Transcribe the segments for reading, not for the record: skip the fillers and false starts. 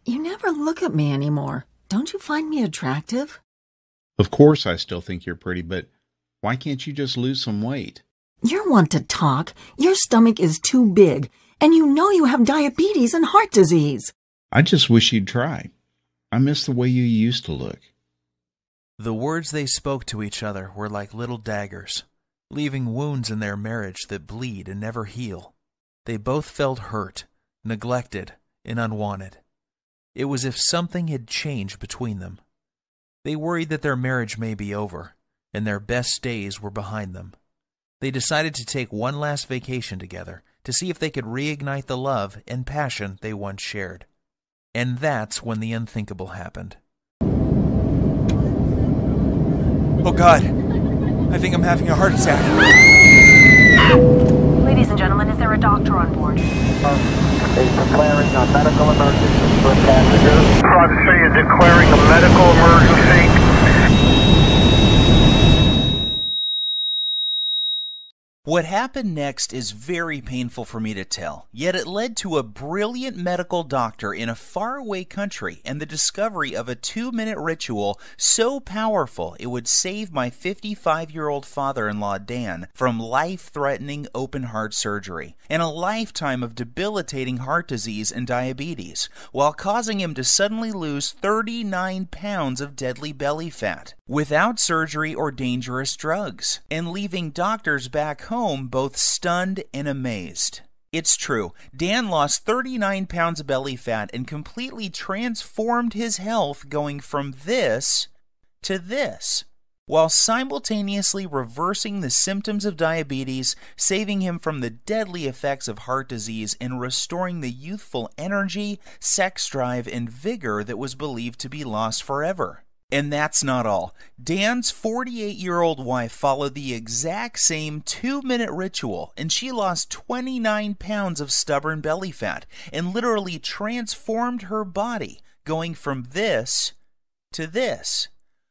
You never look at me anymore. Don't you find me attractive? Of course I still think you're pretty, but why can't you just lose some weight? You're one to talk. Your stomach is too big, and you know you have diabetes and heart disease. I just wish you'd try. I miss the way you used to look. The words they spoke to each other were like little daggers, leaving wounds in their marriage that bleed and never heal. They both felt hurt, neglected, and unwanted. It was as if something had changed between them. They worried that their marriage may be over, and their best days were behind them. They decided to take one last vacation together to see if they could reignite the love and passion they once shared. And that's when the unthinkable happened. Oh God, I think I'm having a heart attack. Ladies and gentlemen, is there a doctor on board? Is declaring a medical emergency for passengers. Private City is declaring a medical emergency. What happened next is very painful for me to tell, yet it led to a brilliant medical doctor in a faraway country and the discovery of a 2-minute ritual so powerful it would save my 55-year-old father-in-law Dan from life-threatening open-heart surgery and a lifetime of debilitating heart disease and diabetes, while causing him to suddenly lose 39 pounds of deadly belly fat without surgery or dangerous drugs, and leaving doctors back home both stunned and amazed. It's true, Dan lost 39 pounds of belly fat and completely transformed his health, going from this to this, while simultaneously reversing the symptoms of diabetes, saving him from the deadly effects of heart disease, and restoring the youthful energy, sex drive, and vigor that was believed to be lost forever. And that's not all. Dan's 48-year-old wife followed the exact same 2-minute ritual, and she lost 29 pounds of stubborn belly fat and literally transformed her body, going from this to this,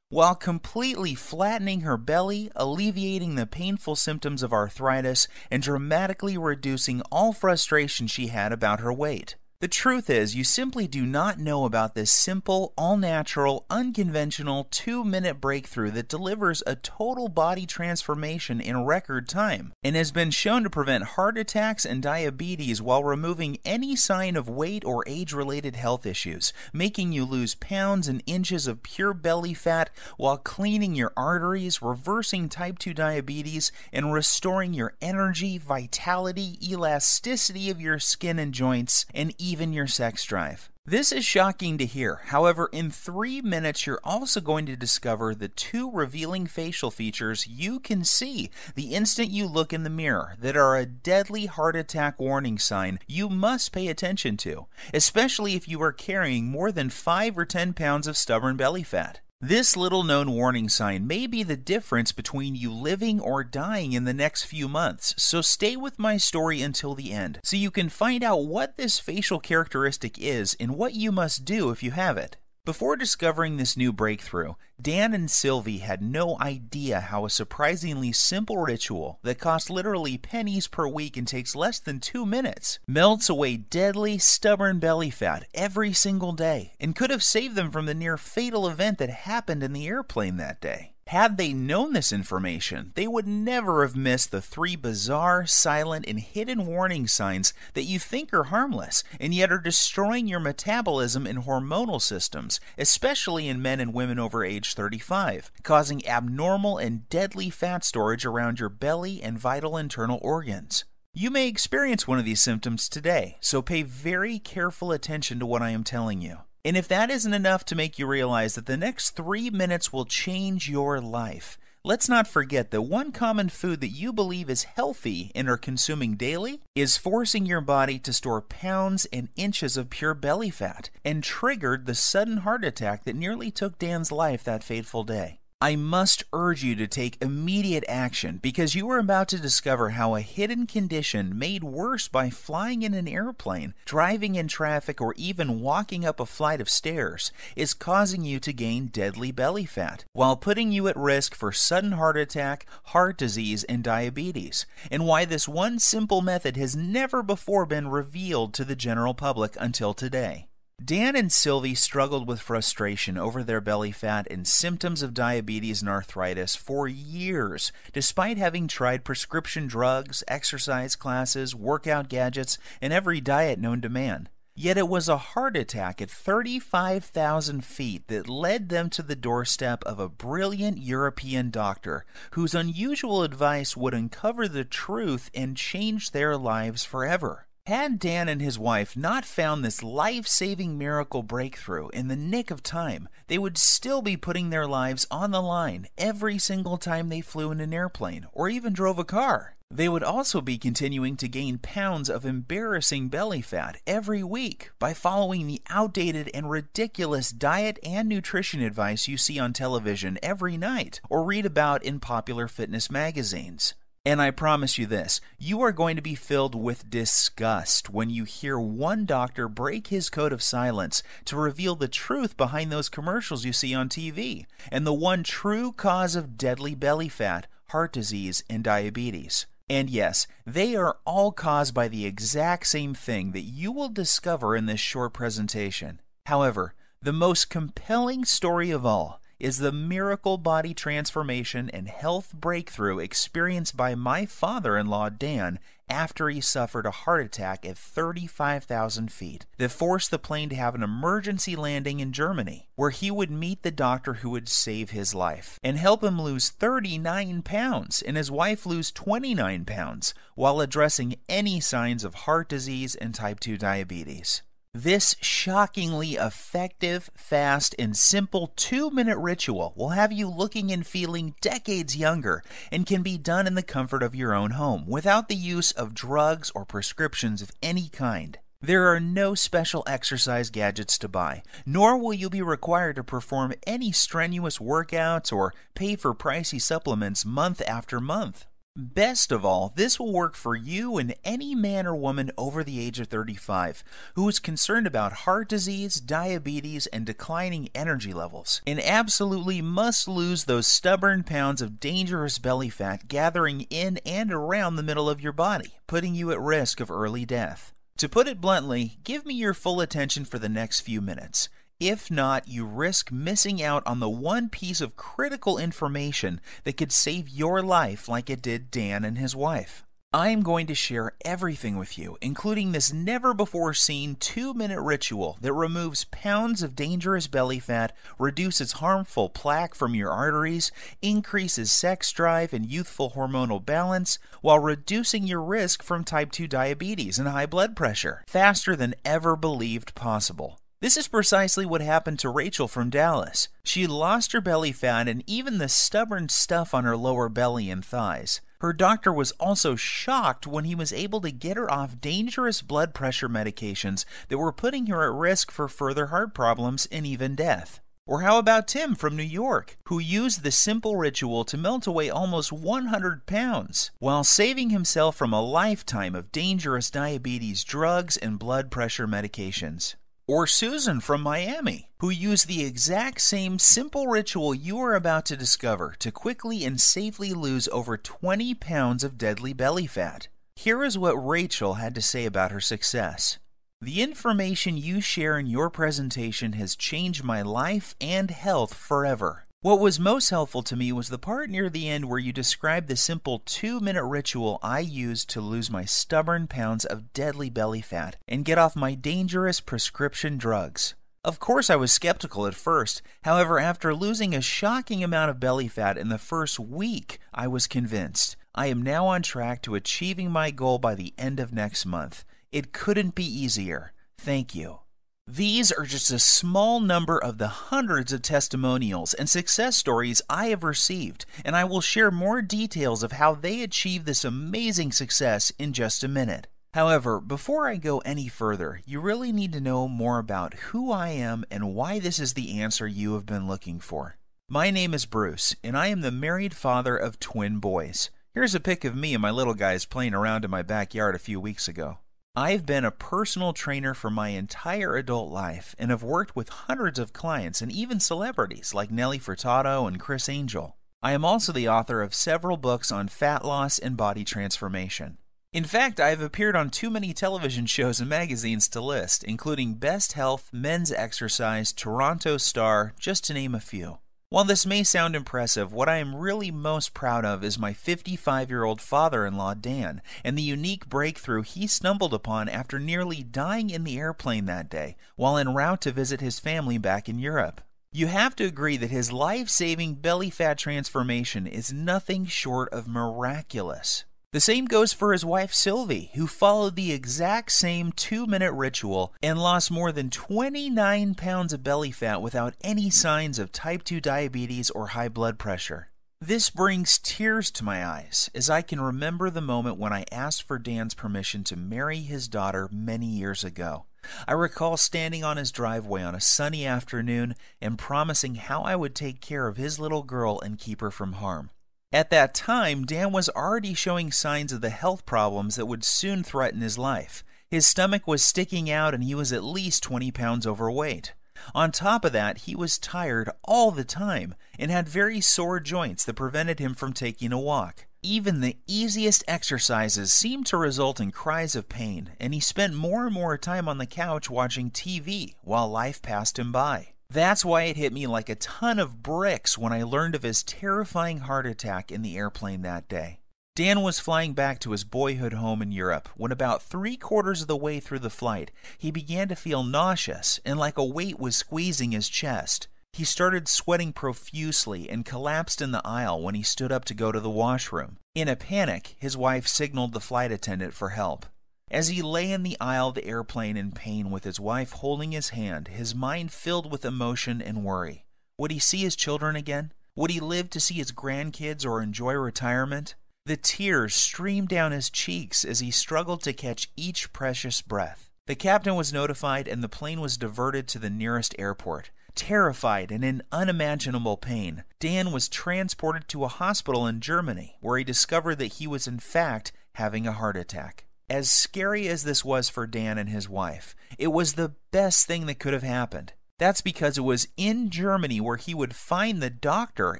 while completely flattening her belly, alleviating the painful symptoms of arthritis, and dramatically reducing all frustration she had about her weight. The truth is, you simply do not know about this simple, all-natural, unconventional 2-minute breakthrough that delivers a total body transformation in record time and has been shown to prevent heart attacks and diabetes while removing any sign of weight or age-related health issues, making you lose pounds and inches of pure belly fat while cleaning your arteries, reversing type 2 diabetes, and restoring your energy, vitality, elasticity of your skin and joints, and even your sex drive. This is shocking to hear. However, in 3 minutes, you're also going to discover the 2 revealing facial features you can see the instant you look in the mirror that are a deadly heart attack warning sign you must pay attention to, especially if you are carrying more than 5 or 10 pounds of stubborn belly fat. This little-known warning sign may be the difference between you living or dying in the next few months, so stay with my story until the end so you can find out what this facial characteristic is and what you must do if you have it. Before discovering this new breakthrough, Dan and Sylvie had no idea how a surprisingly simple ritual that costs literally pennies per week and takes less than 2 minutes melts away deadly, stubborn belly fat every single day and could have saved them from the near fatal event that happened in the airplane that day. Had they known this information, they would never have missed the 3 bizarre, silent, and hidden warning signs that you think are harmless, and yet are destroying your metabolism and hormonal systems, especially in men and women over age 35, causing abnormal and deadly fat storage around your belly and vital internal organs. You may experience one of these symptoms today, so pay very careful attention to what I am telling you. And if that isn't enough to make you realize that the next 3 minutes will change your life, let's not forget that one common food that you believe is healthy and are consuming daily is forcing your body to store pounds and inches of pure belly fat and triggered the sudden heart attack that nearly took Dan's life that fateful day. I must urge you to take immediate action because you are about to discover how a hidden condition made worse by flying in an airplane, driving in traffic, or even walking up a flight of stairs is causing you to gain deadly belly fat while putting you at risk for sudden heart attack, heart disease, and diabetes, and why this one simple method has never before been revealed to the general public until today. Dan and Sylvie struggled with frustration over their belly fat and symptoms of diabetes and arthritis for years, despite having tried prescription drugs, exercise classes, workout gadgets, and every diet known to man. Yet it was a heart attack at 35,000 feet that led them to the doorstep of a brilliant European doctor whose unusual advice would uncover the truth and change their lives forever. Had Dan and his wife not found this life-saving miracle breakthrough in the nick of time, they would still be putting their lives on the line every single time they flew in an airplane or even drove a car. They would also be continuing to gain pounds of embarrassing belly fat every week by following the outdated and ridiculous diet and nutrition advice you see on television every night or read about in popular fitness magazines. And I promise you this, you are going to be filled with disgust when you hear one doctor break his code of silence to reveal the truth behind those commercials you see on TV and the one true cause of deadly belly fat, heart disease, and diabetes. And yes, they are all caused by the exact same thing that you will discover in this short presentation. However, the most compelling story of all is the miracle body transformation and health breakthrough experienced by my father-in-law Dan after he suffered a heart attack at 35,000 feet that forced the plane to have an emergency landing in Germany, where he would meet the doctor who would save his life and help him lose 39 pounds and his wife lose 29 pounds while addressing any signs of heart disease and type 2 diabetes. This shockingly effective, fast, and simple 2-minute ritual will have you looking and feeling decades younger and can be done in the comfort of your own home without the use of drugs or prescriptions of any kind. There are no special exercise gadgets to buy, nor will you be required to perform any strenuous workouts or pay for pricey supplements month after month. Best of all, this will work for you and any man or woman over the age of 35 who is concerned about heart disease, diabetes, and declining energy levels, and absolutely must lose those stubborn pounds of dangerous belly fat gathering in and around the middle of your body, putting you at risk of early death. To put it bluntly, give me your full attention for the next few minutes. If not, you risk missing out on the one piece of critical information that could save your life like it did Dan and his wife. I am going to share everything with you, including this never-before-seen 2-minute ritual that removes pounds of dangerous belly fat, reduces harmful plaque from your arteries, increases sex drive and youthful hormonal balance, while reducing your risk from type 2 diabetes and high blood pressure, faster than ever believed possible. This is precisely what happened to Rachel from Dallas. She lost her belly fat and even the stubborn stuff on her lower belly and thighs. Her doctor was also shocked when he was able to get her off dangerous blood pressure medications that were putting her at risk for further heart problems and even death. Or how about Tim from New York, who used the simple ritual to melt away almost 100 pounds, while saving himself from a lifetime of dangerous diabetes drugs and blood pressure medications. Or Susan from Miami, who used the exact same simple ritual you are about to discover to quickly and safely lose over 20 pounds of deadly belly fat. Here is what Rachel had to say about her success. The information you share in your presentation has changed my life and health forever. What was most helpful to me was the part near the end where you described the simple 2-minute ritual I used to lose my stubborn pounds of deadly belly fat and get off my dangerous prescription drugs. Of course, I was skeptical at first. However, after losing a shocking amount of belly fat in the first week, I was convinced. I am now on track to achieving my goal by the end of next month. It couldn't be easier. Thank you. These are just a small number of the hundreds of testimonials and success stories I have received, and I will share more details of how they achieved this amazing success in just a minute. However, before I go any further, you really need to know more about who I am and why this is the answer you have been looking for. My name is Bruce, and I am the married father of twin boys. Here's a pic of me and my little guys playing around in my backyard a few weeks ago. I've been a personal trainer for my entire adult life and have worked with hundreds of clients and even celebrities like Nelly Furtado and Chris Angel. I am also the author of several books on fat loss and body transformation. In fact, I have appeared on too many television shows and magazines to list, including Best Health, Men's Exercise, Toronto Star, just to name a few. While this may sound impressive, what I am really most proud of is my 55-year-old father-in-law, Dan, and the unique breakthrough he stumbled upon after nearly dying in the airplane that day, while en route to visit his family back in Europe. You have to agree that his life-saving belly fat transformation is nothing short of miraculous. The same goes for his wife Sylvie, who followed the exact same 2-minute ritual and lost more than 29 pounds of belly fat without any signs of type 2 diabetes or high blood pressure. This brings tears to my eyes as I can remember the moment when I asked for Dan's permission to marry his daughter many years ago. I recall standing on his driveway on a sunny afternoon and promising how I would take care of his little girl and keep her from harm. At that time, Dan was already showing signs of the health problems that would soon threaten his life. His stomach was sticking out and he was at least 20 pounds overweight. On top of that, he was tired all the time and had very sore joints that prevented him from taking a walk. Even the easiest exercises seemed to result in cries of pain, and he spent more and more time on the couch watching TV while life passed him by. That's why it hit me like a ton of bricks when I learned of his terrifying heart attack in the airplane that day. Dan was flying back to his boyhood home in Europe when about 3/4 of the way through the flight, he began to feel nauseous and like a weight was squeezing his chest. He started sweating profusely and collapsed in the aisle when he stood up to go to the washroom. In a panic, his wife signaled the flight attendant for help. As he lay in the aisle of the airplane in pain with his wife holding his hand, his mind filled with emotion and worry. Would he see his children again? Would he live to see his grandkids or enjoy retirement? The tears streamed down his cheeks as he struggled to catch each precious breath. The captain was notified and the plane was diverted to the nearest airport. Terrified and in unimaginable pain, Dan was transported to a hospital in Germany where he discovered that he was in fact having a heart attack. As scary as this was for Dan and his wife, it was the best thing that could have happened. That's because it was in Germany where he would find the doctor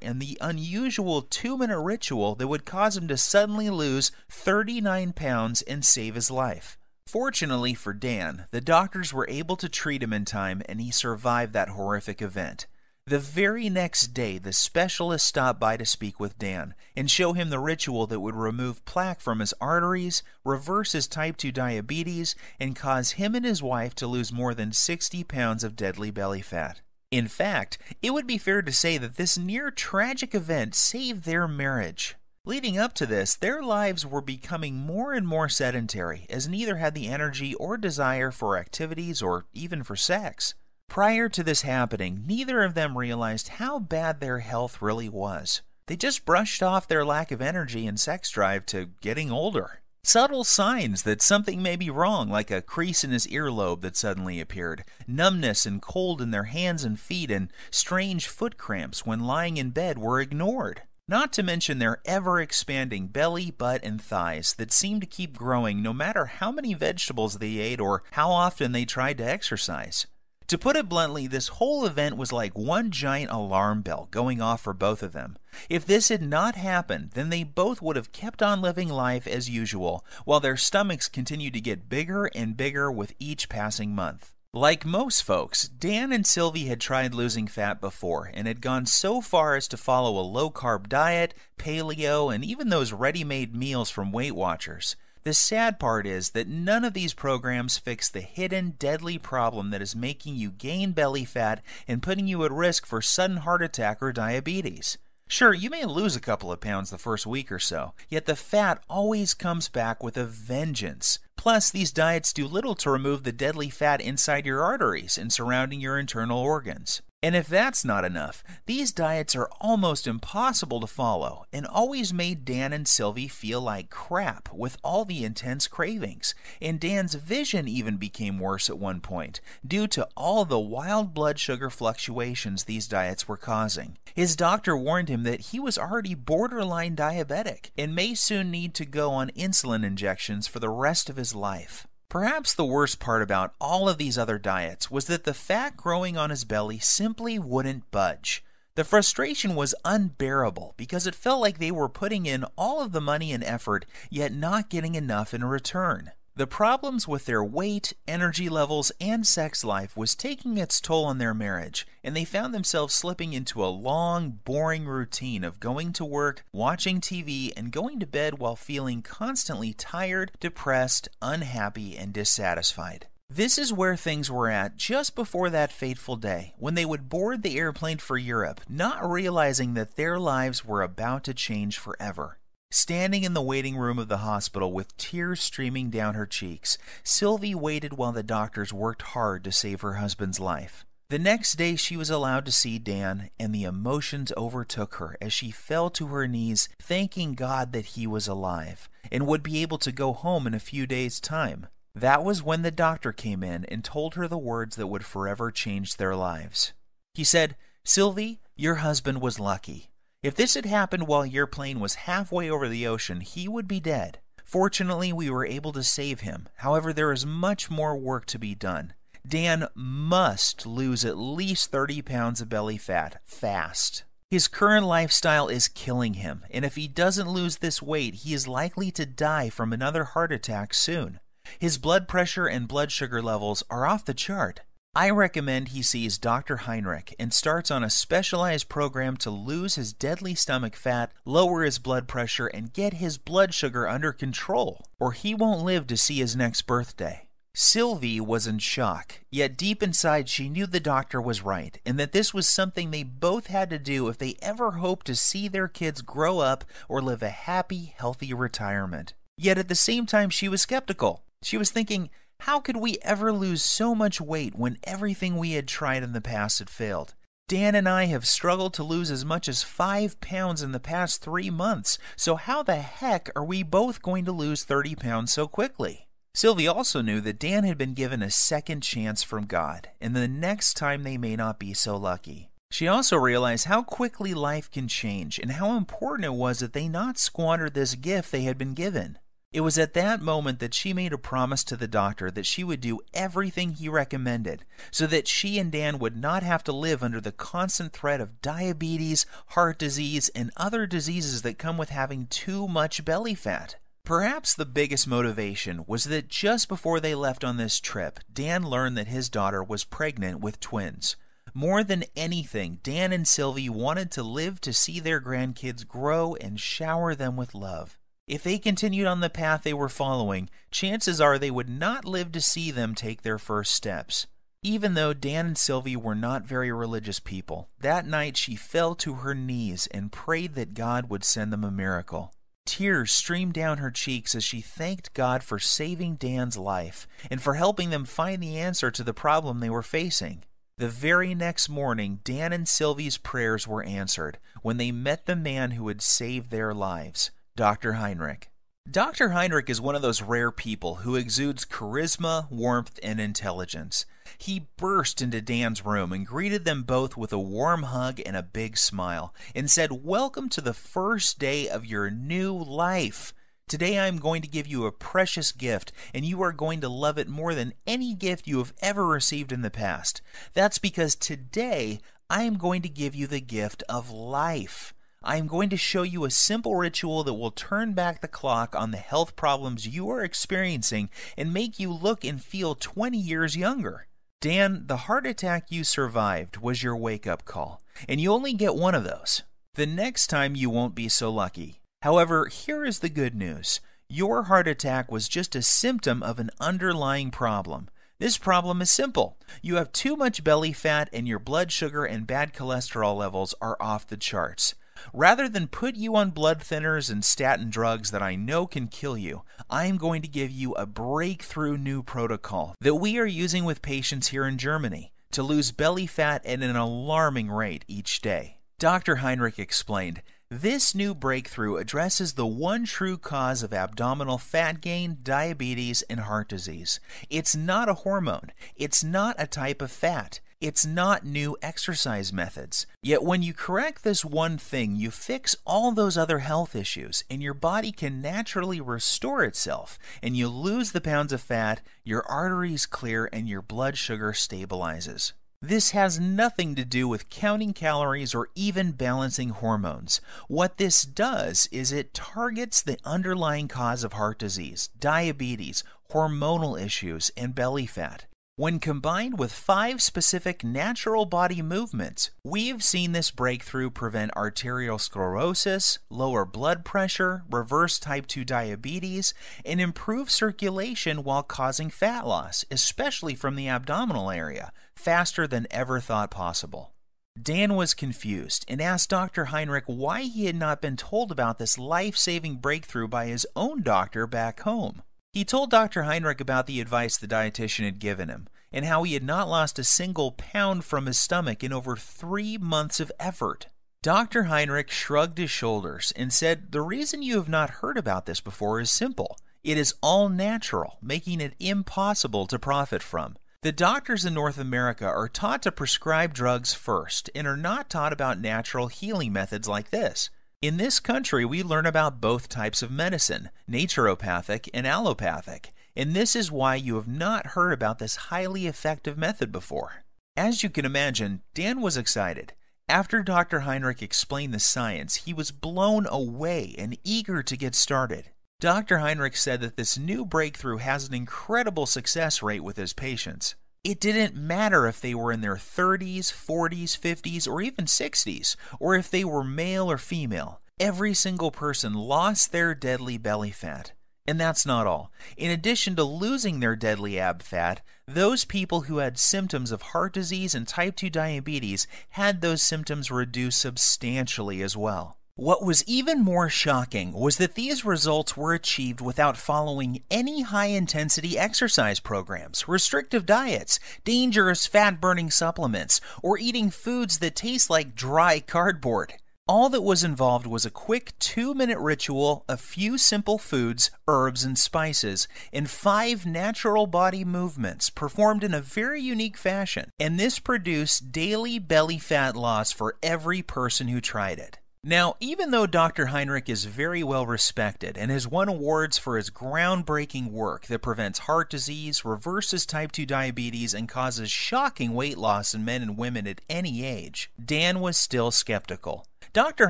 and the unusual 2-minute ritual that would cause him to suddenly lose 39 pounds and save his life. Fortunately for Dan, the doctors were able to treat him in time and he survived that horrific event. The very next day, the specialist stopped by to speak with Dan and show him the ritual that would remove plaque from his arteries, reverse his type 2 diabetes, and cause him and his wife to lose more than 60 pounds of deadly belly fat. In fact, it would be fair to say that this near-tragic event saved their marriage. Leading up to this, their lives were becoming more and more sedentary, as neither had the energy or desire for activities or even for sex. Prior to this happening, neither of them realized how bad their health really was. They just brushed off their lack of energy and sex drive to getting older. Subtle signs that something may be wrong, like a crease in his earlobe that suddenly appeared, numbness and cold in their hands and feet, and strange foot cramps when lying in bed were ignored. Not to mention their ever-expanding belly, butt, and thighs that seemed to keep growing no matter how many vegetables they ate or how often they tried to exercise. To put it bluntly, this whole event was like one giant alarm bell going off for both of them. If this had not happened, then they both would have kept on living life as usual, while their stomachs continued to get bigger and bigger with each passing month. Like most folks, Dan and Sylvie had tried losing fat before and had gone so far as to follow a low-carb diet, paleo, and even those ready-made meals from Weight Watchers. The sad part is that none of these programs fix the hidden, deadly problem that is making you gain belly fat and putting you at risk for sudden heart attack or diabetes. Sure, you may lose a couple of pounds the first week or so, yet the fat always comes back with a vengeance. Plus, these diets do little to remove the deadly fat inside your arteries and surrounding your internal organs. And if that's not enough, these diets are almost impossible to follow and always made Dan and Sylvie feel like crap with all the intense cravings. And Dan's vision even became worse at one point due to all the wild blood sugar fluctuations these diets were causing. His doctor warned him that he was already borderline diabetic and may soon need to go on insulin injections for the rest of his life. Perhaps the worst part about all of these other diets was that the fat growing on his belly simply wouldn't budge. The frustration was unbearable because it felt like they were putting in all of the money and effort, yet not getting enough in return. The problems with their weight, energy levels, and sex life was taking its toll on their marriage, and they found themselves slipping into a long, boring routine of going to work, watching TV, and going to bed while feeling constantly tired, depressed, unhappy, and dissatisfied. This is where things were at just before that fateful day, when they would board the airplane for Europe, not realizing that their lives were about to change forever. Standing in the waiting room of the hospital with tears streaming down her cheeks, Sylvie waited while the doctors worked hard to save her husband's life. The next day she was allowed to see Dan, and the emotions overtook her as she fell to her knees, thanking God that he was alive, and would be able to go home in a few days' time. That was when the doctor came in and told her the words that would forever change their lives. He said, "Sylvie, your husband was lucky. If this had happened while your plane was halfway over the ocean, he would be dead. Fortunately, we were able to save him. However, there is much more work to be done. Dan must lose at least 30 pounds of belly fat, fast. His current lifestyle is killing him, and if he doesn't lose this weight, he is likely to die from another heart attack soon. His blood pressure and blood sugar levels are off the chart. I recommend he sees Dr. Heinrich and starts on a specialized program to lose his deadly stomach fat, lower his blood pressure, and get his blood sugar under control, or he won't live to see his next birthday." Sylvie was in shock, yet deep inside she knew the doctor was right, and that this was something they both had to do if they ever hoped to see their kids grow up or live a happy, healthy retirement. Yet at the same time she was skeptical. She was thinking, how could we ever lose so much weight when everything we had tried in the past had failed? Dan and I have struggled to lose as much as 5 pounds in the past 3 months, so how the heck are we both going to lose 30 pounds so quickly? Sylvie also knew that Dan had been given a second chance from God, and the next time they may not be so lucky. She also realized how quickly life can change and how important it was that they not squander this gift they had been given. It was at that moment that she made a promise to the doctor that she would do everything he recommended so that she and Dan would not have to live under the constant threat of diabetes, heart disease, and other diseases that come with having too much belly fat. Perhaps the biggest motivation was that just before they left on this trip, Dan learned that his daughter was pregnant with twins. More than anything, Dan and Sylvie wanted to live to see their grandkids grow and shower them with love. If they continued on the path they were following, chances are they would not live to see them take their first steps. Even though Dan and Sylvie were not very religious people, that night she fell to her knees and prayed that God would send them a miracle. Tears streamed down her cheeks as she thanked God for saving Dan's life and for helping them find the answer to the problem they were facing. The very next morning, Dan and Sylvie's prayers were answered when they met the man who had saved their lives, Dr. Heinrich. Dr. Heinrich is one of those rare people who exudes charisma, warmth, and intelligence. He burst into Dan's room and greeted them both with a warm hug and a big smile, and said, "Welcome to the first day of your new life. Today I am going to give you a precious gift, and you are going to love it more than any gift you have ever received in the past. That's because today I am going to give you the gift of life. I am going to show you a simple ritual that will turn back the clock on the health problems you are experiencing and make you look and feel 20 years younger. Dan, the heart attack you survived was your wake-up call, and you only get one of those. The next time you won't be so lucky. However, here is the good news. Your heart attack was just a symptom of an underlying problem. This problem is simple. You have too much belly fat and your blood sugar and bad cholesterol levels are off the charts. Rather than put you on blood thinners and statin drugs that I know can kill you, I am going to give you a breakthrough new protocol that we are using with patients here in Germany to lose belly fat at an alarming rate each day. Dr. Heinrich explained, "This new breakthrough addresses the one true cause of abdominal fat gain, diabetes, and heart disease. It's not a hormone. It's not a type of fat. It's not new exercise methods. Yet when you correct this one thing, you fix all those other health issues, and your body can naturally restore itself, and you lose the pounds of fat, your arteries clear, and your blood sugar stabilizes." This has nothing to do with counting calories or even balancing hormones. What this does is it targets the underlying cause of heart disease, diabetes, hormonal issues, and belly fat. When combined with 5 specific natural body movements, we've seen this breakthrough prevent arterial sclerosis, lower blood pressure, reverse type 2 diabetes, and improve circulation while causing fat loss, especially from the abdominal area, faster than ever thought possible. Dan was confused and asked Dr. Heinrich why he had not been told about this life-saving breakthrough by his own doctor back home. He told Dr. Heinrich about the advice the dietitian had given him, and how he had not lost a single pound from his stomach in over 3 months of effort. Dr. Heinrich shrugged his shoulders and said, "The reason you have not heard about this before is simple. It is all natural, making it impossible to profit from. The doctors in North America are taught to prescribe drugs first and are not taught about natural healing methods like this. In this country, we learn about both types of medicine, naturopathic and allopathic, and this is why you have not heard about this highly effective method before." As you can imagine, Dan was excited. After Dr. Heinrich explained the science, he was blown away and eager to get started. Dr. Heinrich said that this new breakthrough has an incredible success rate with his patients. It didn't matter if they were in their 30s, 40s, 50s, or even 60s, or if they were male or female. Every single person lost their deadly belly fat. And that's not all. In addition to losing their deadly ab fat, those people who had symptoms of heart disease and type 2 diabetes had those symptoms reduced substantially as well. What was even more shocking was that these results were achieved without following any high-intensity exercise programs, restrictive diets, dangerous fat-burning supplements, or eating foods that taste like dry cardboard. All that was involved was a quick 2-minute ritual, a few simple foods, herbs, and spices, and 5 natural body movements performed in a very unique fashion. And this produced daily belly fat loss for every person who tried it. Now, even though Dr. Heinrich is very well respected and has won awards for his groundbreaking work that prevents heart disease, reverses type 2 diabetes, and causes shocking weight loss in men and women at any age, Dan was still skeptical. Dr.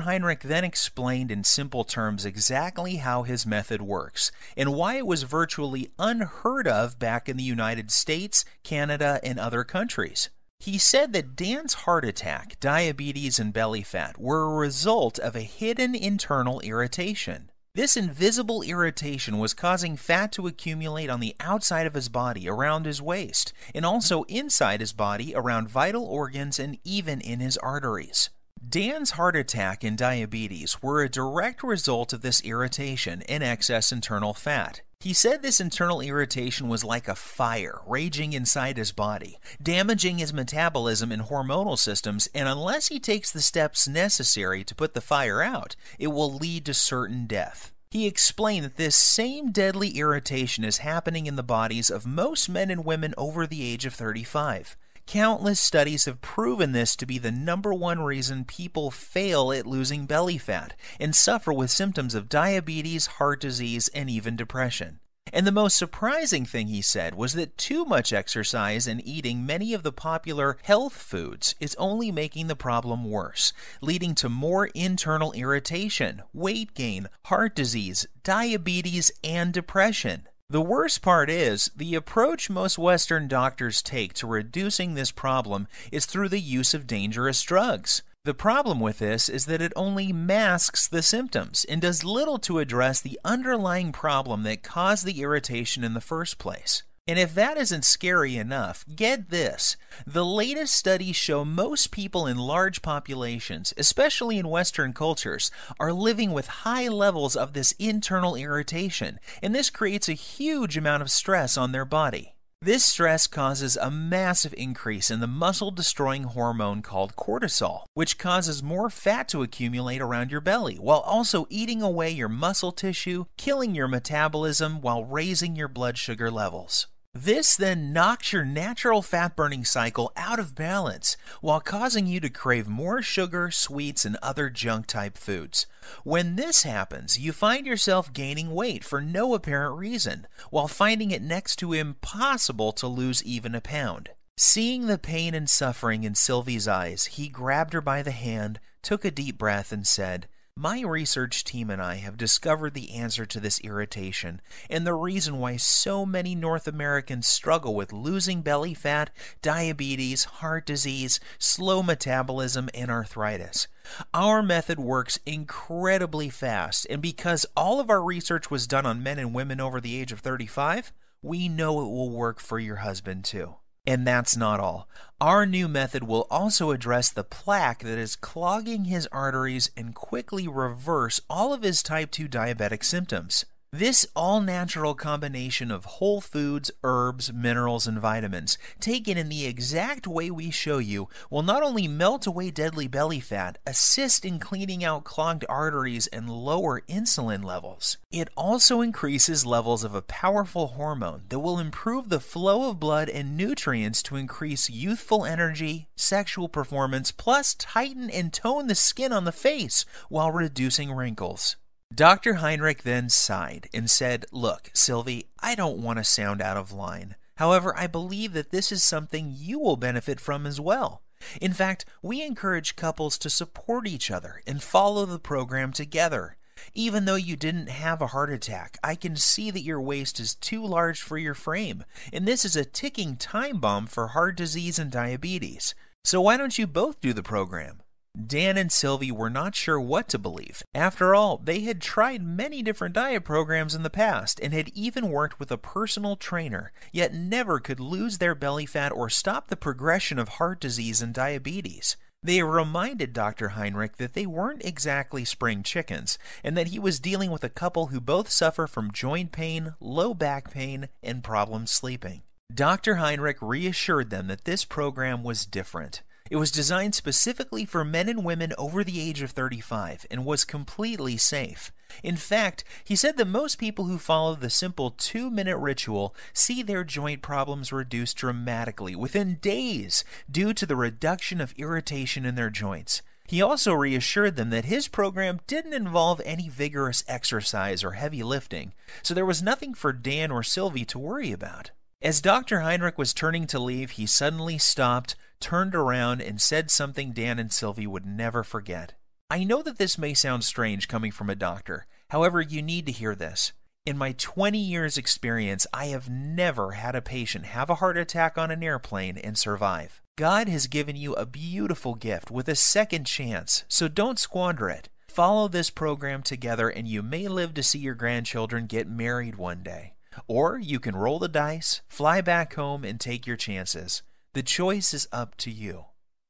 Heinrich then explained in simple terms exactly how his method works and why it was virtually unheard of back in the United States, Canada, and other countries. He said that Dan's heart attack, diabetes, and belly fat were a result of a hidden internal irritation. This invisible irritation was causing fat to accumulate on the outside of his body around his waist, and also inside his body around vital organs and even in his arteries. Dan's heart attack and diabetes were a direct result of this irritation and excess internal fat. He said this internal irritation was like a fire raging inside his body, damaging his metabolism and hormonal systems, and unless he takes the steps necessary to put the fire out, it will lead to certain death. He explained that this same deadly irritation is happening in the bodies of most men and women over the age of 35. Countless studies have proven this to be the #1 reason people fail at losing belly fat and suffer with symptoms of diabetes, heart disease, and even depression. And the most surprising thing he said was that too much exercise and eating many of the popular health foods is only making the problem worse, leading to more internal irritation, weight gain, heart disease, diabetes, and depression. The worst part is, the approach most Western doctors take to reducing this problem is through the use of dangerous drugs. The problem with this is that it only masks the symptoms and does little to address the underlying problem that caused the irritation in the first place. And if that isn't scary enough, get this. The latest studies show most people in large populations, especially in Western cultures, are living with high levels of this internal irritation, and this creates a huge amount of stress on their body. This stress causes a massive increase in the muscle-destroying hormone called cortisol, which causes more fat to accumulate around your belly, while also eating away your muscle tissue, killing your metabolism while raising your blood sugar levels. This then knocks your natural fat-burning cycle out of balance, while causing you to crave more sugar, sweets, and other junk-type foods. When this happens, you find yourself gaining weight for no apparent reason, while finding it next to impossible to lose even a pound. Seeing the pain and suffering in Sylvie's eyes, he grabbed her by the hand, took a deep breath, and said, "My research team and I have discovered the answer to this irritation and the reason why so many North Americans struggle with losing belly fat, diabetes, heart disease, slow metabolism, and arthritis. Our method works incredibly fast, and because all of our research was done on men and women over the age of 35, we know it will work for your husband too." And that's not all. Our new method will also address the plaque that is clogging his arteries and quickly reverse all of his type 2 diabetic symptoms. This all-natural combination of whole foods, herbs, minerals, and vitamins, taken in the exact way we show you, will not only melt away deadly belly fat, assist in cleaning out clogged arteries, and lower insulin levels. It also increases levels of a powerful hormone that will improve the flow of blood and nutrients to increase youthful energy, sexual performance, plus tighten and tone the skin on the face while reducing wrinkles. Dr. Heinrich then sighed and said, "Look, Sylvie, I don't want to sound out of line. However, I believe that this is something you will benefit from as well. In fact, we encourage couples to support each other and follow the program together. Even though you didn't have a heart attack, I can see that your waist is too large for your frame, and this is a ticking time bomb for heart disease and diabetes. So why don't you both do the program?" Dan and Sylvie were not sure what to believe. After all, they had tried many different diet programs in the past and had even worked with a personal trainer, yet never could lose their belly fat or stop the progression of heart disease and diabetes. They reminded Dr. Heinrich that they weren't exactly spring chickens, and that he was dealing with a couple who both suffer from joint pain, low back pain, and problems sleeping. Dr. Heinrich reassured them that this program was different. It was designed specifically for men and women over the age of 35 and was completely safe. In fact, he said that most people who follow the simple 2-minute ritual see their joint problems reduced dramatically within days due to the reduction of irritation in their joints. He also reassured them that his program didn't involve any vigorous exercise or heavy lifting, so there was nothing for Dan or Sylvie to worry about. As Dr. Heinrich was turning to leave, he suddenly stopped, turned around, and said something Dan and Sylvie would never forget. "I know that this may sound strange coming from a doctor. However, you need to hear this. In my 20 years experience, I have never had a patient have a heart attack on an airplane and survive. God has given you a beautiful gift with a second chance, so don't squander it. Follow this program together and you may live to see your grandchildren get married one day. Or you can roll the dice, fly back home, and take your chances. The choice is up to you."